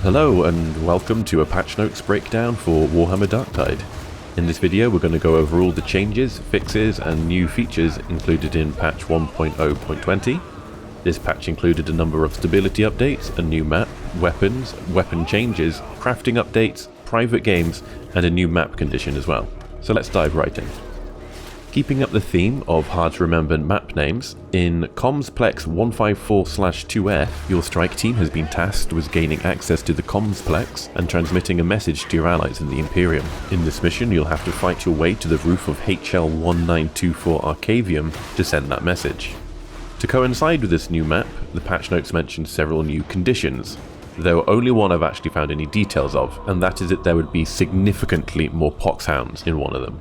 Hello and welcome to a patch notes breakdown for Warhammer Darktide. In this video we're going to go over all the changes, fixes and new features included in patch 1.0.20. This patch included a number of stability updates, a new map, weapons, weapon changes, crafting updates, private games and a new map condition as well. So let's dive right in. Keeping up the theme of hard to remember map names, in Commsplex 154/2F, your strike team has been tasked with gaining access to the Commsplex and transmitting a message to your allies in the Imperium. In this mission you'll have to fight your way to the roof of HL 1924 Arcavium to send that message. To coincide with this new map, the patch notes mentioned several new conditions, though only one I've actually found any details of, and that is that there would be significantly more poxhounds in one of them.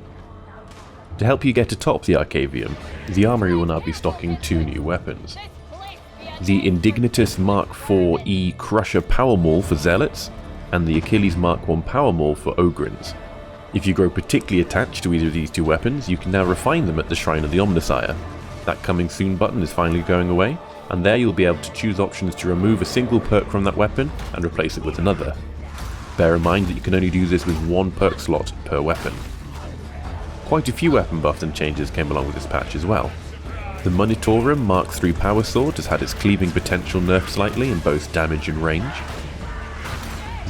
To help you get atop the Arcavium, the armory will now be stocking two new weapons. The Indignatus Mark IV-E Crusher Power Maul for Zealots, and the Achilles Mark I Power Maul for Ogrins. If you grow particularly attached to either of these two weapons, you can now refine them at the Shrine of the Omnissiah. That Coming Soon button is finally going away, and there you'll be able to choose options to remove a single perk from that weapon and replace it with another. Bear in mind that you can only do this with one perk slot per weapon. Quite a few weapon buffs and changes came along with this patch as well. The Monitorum Mark III Power Sword has had its cleaving potential nerfed slightly in both damage and range.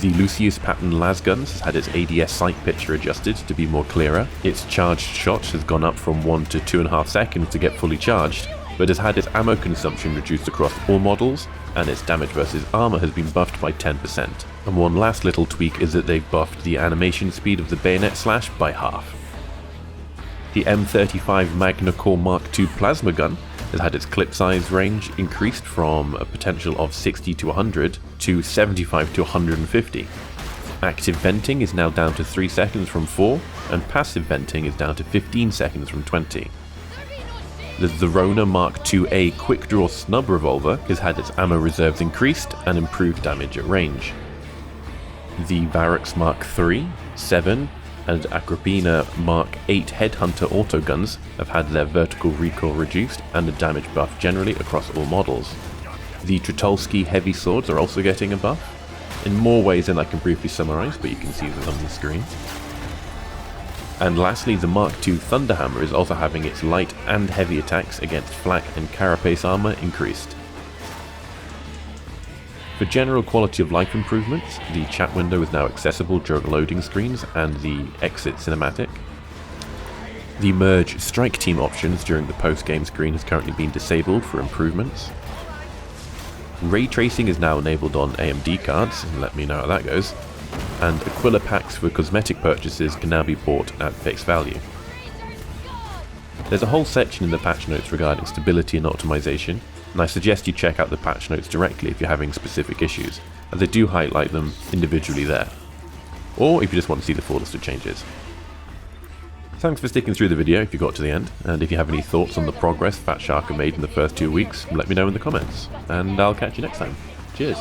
The Lucius Pattern Lasguns has had its ADS sight picture adjusted to be more clearer. Its charged shot has gone up from 1 to 2.5 seconds to get fully charged, but has had its ammo consumption reduced across all models, and its damage versus armor has been buffed by 10%. And one last little tweak is that they've buffed the animation speed of the bayonet slash by half. The M35 Magna Core Mark II Plasma Gun has had its clip size range increased from a potential of 60 to 100 to 75 to 150. Active venting is now down to 3 seconds from 4, and passive venting is down to 15 seconds from 20. The Zerona Mark II-A Quick Draw Snub Revolver has had its ammo reserves increased and improved damage at range. The Varrox Mark III, 7, and Agrippina Mark 8 Headhunter autoguns have had their vertical recoil reduced and a damage buff generally across all models. The Tritolsky heavy swords are also getting a buff, in more ways than I can briefly summarise, but you can see them on the screen. And lastly, the Mark II Thunderhammer is also having its light and heavy attacks against flak and carapace armour increased. For general quality of life improvements, the chat window is now accessible during loading screens and the exit cinematic. The merge strike team options during the post-game screen has currently been disabled for improvements. Ray tracing is now enabled on AMD cards, let me know how that goes, and Aquila packs for cosmetic purchases can now be bought at face value. There's a whole section in the patch notes regarding stability and optimization, and I suggest you check out the patch notes directly if you're having specific issues, as they do highlight them individually there, or if you just want to see the full list of changes. Thanks for sticking through the video if you got to the end, and if you have any thoughts on the progress Fat Shark have made in the first 2 weeks, let me know in the comments, and I'll catch you next time. Cheers!